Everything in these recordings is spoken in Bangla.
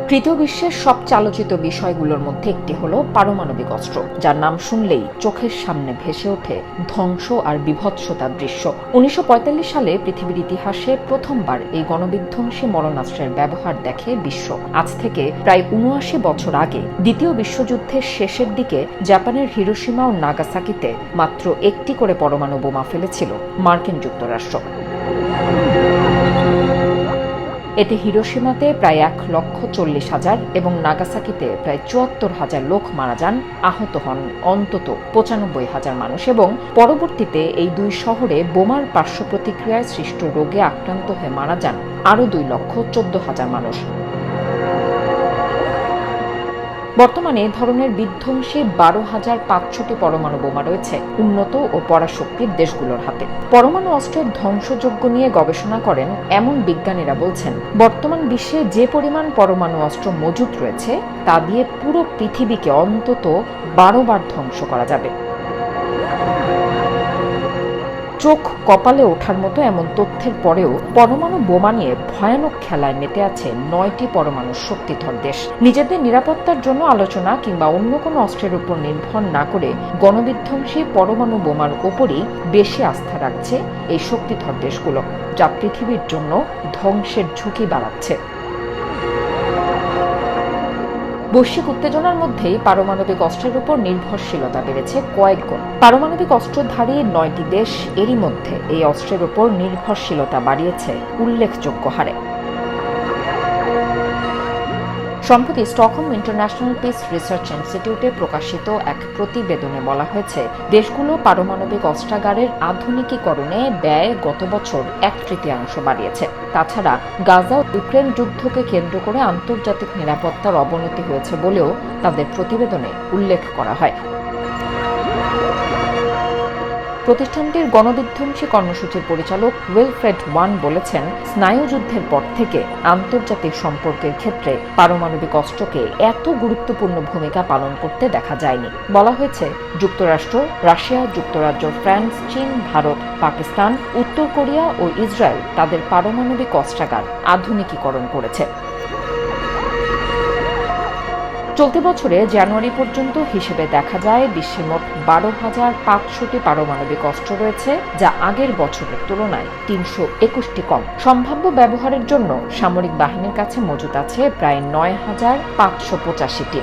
তৃতীয় বিশ্বের সবচেয়ে আলোচিত বিষয়গুলোর মধ্যে একটি হলো পারমাণবিক অস্ত্র, যার নাম শুনলেই চোখের সামনে ভেসে ওঠে ধ্বংস আর বিভৎসতার দৃশ্য। 1945 সালে পৃথিবীর ইতিহাসে প্রথমবার এই গণবিধ্বংসী মরণাস্ত্রের ব্যবহার দেখে বিশ্ব। আজ থেকে প্রায় ৭৯ বছর আগে দ্বিতীয় বিশ্বযুদ্ধের শেষের দিকে জাপানের হিরোশিমা ও নাগাসাকিতে মাত্র একটি করে পরমাণু বোমা ফেলেছিল মার্কিন যুক্তরাষ্ট্র। এতে হিরোশিমাতে প্রায় ১,৪০,০০০ এবং নাগাসাকিতে প্রায় ৭৪,০০০ লোক মারা যান, আহত হন অন্তত ৯৫,০০০ মানুষ এবং পরবর্তীতে এই দুই শহরে বোমার পার্শ্ব প্রতিক্রিয়ায় সৃষ্ট রোগে আক্রান্ত হয়ে মারা যান আরও ২,১৪,০০০ মানুষ। বর্তমানে এ ধরনের বিধ্বংসী ১২,৫০০টি পরমাণু বোমা রয়েছে উন্নত ও পরাশক্তির দেশগুলোর হাতে। পরমাণু অস্ত্রের ধ্বংসযজ্ঞ নিয়ে গবেষণা করেন এমন বিজ্ঞানীরা বলছেন, বর্তমান বিশ্বে যে পরিমাণ পরমাণু অস্ত্র মজুত রয়েছে তা দিয়ে পুরো পৃথিবীকে অন্তত ১২ বার ধ্বংস করা যাবে। চোখ কপালে ওঠার মতো এমন তথ্যের পরেও পরমাণু বোমা নিয়ে ভয়ানক খেলায় মেতে আছে ৯টি পরমাণু শক্তিধর দেশ। নিজেদের নিরাপত্তার জন্য আলোচনা কিংবা অন্য কোনো অস্ত্রের উপর নির্ভর না করে গণবিধ্বংসী পরমাণু বোমার ওপরই বেশি আস্থা রাখছে এই শক্তিধর দেশগুলো, যা পৃথিবীর জন্য ধ্বংসের ঝুঁকি বাড়াচ্ছে। বৈশ্বিক উত্তেজনার মধ্যেই পারমাণবিক অস্ত্রের উপর নির্ভরশীলতা বেড়েছে কয়েক গুণ। পারমাণবিক অস্ত্রধারী ৯টি দেশ এরই মধ্যে এই অস্ত্রের উপর নির্ভরশীলতা বাড়িয়েছে উল্লেখযোগ্য হারে। সম্প্রতি স্টকহোম ইন্টারন্যাশনাল পিস রিসার্চ ইনস্টিটিউটে প্রকাশিত এক প্রতিবেদনে বলা হয়েছে, দেশগুলো পারমাণবিক অস্ত্রাগারের আধুনিকীকরণে ব্যয় গত বছর ১/৩ বাড়িয়েছে। তাছাড়া গাজা ও ইউক্রেন যুদ্ধকে কেন্দ্র করে আন্তর্জাতিক নিরাপত্তার অবনতি হয়েছে বলেও তাদের প্রতিবেদনে উল্লেখ করা হয়। প্রতিষ্ঠানটির গণবিধ্বংসী কর্মসূচির পরিচালক উইলফ্রেড ওয়ান বলেছেন, স্নায়ুযুদ্ধের পর থেকে আন্তর্জাতিক সম্পর্কের ক্ষেত্রে পারমাণবিক অস্ত্রকে এত গুরুত্বপূর্ণ ভূমিকা পালন করতে দেখা যায়নি। বলা হয়েছে, যুক্তরাষ্ট্র, রাশিয়া, যুক্তরাজ্য, ফ্রান্স, চীন, ভারত, পাকিস্তান, উত্তর কোরিয়া ও ইসরায়েল তাদের পারমাণবিক অস্ত্রাগার আধুনিকীকরণ করেছে। চলতি বছরে জানুয়ারি পর্যন্ত হিসেবে দেখা যায় বিশ্বে মোট ১২,৫০০টি পারমাণবিক অস্ত্র রয়েছে, যা আগের বছরের তুলনায় ৩২১টি কম। সম্ভাব্য ব্যবহারের জন্য সামরিক বাহিনীর কাছে মজুত আছে প্রায় ৯,৫৮৫টি।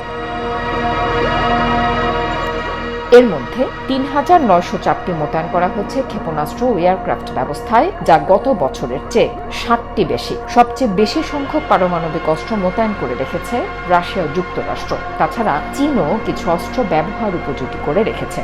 এর মধ্যে ৩,৯০৪টি মোতায়েন করা হয়েছে ক্ষেপণাস্ত্র ও এয়ারক্রাফট ব্যবস্থায়, যা গত বছরের চেয়ে ৬০টি বেশি। সবচেয়ে বেশি সংখ্যক পারমাণবিক অস্ত্র মোতায়েন করে রেখেছে রাশিয়া ও যুক্তরাষ্ট্র। তাছাড়া চীনও কিছু অস্ত্র ব্যবহার উপযোগী করে রেখেছে।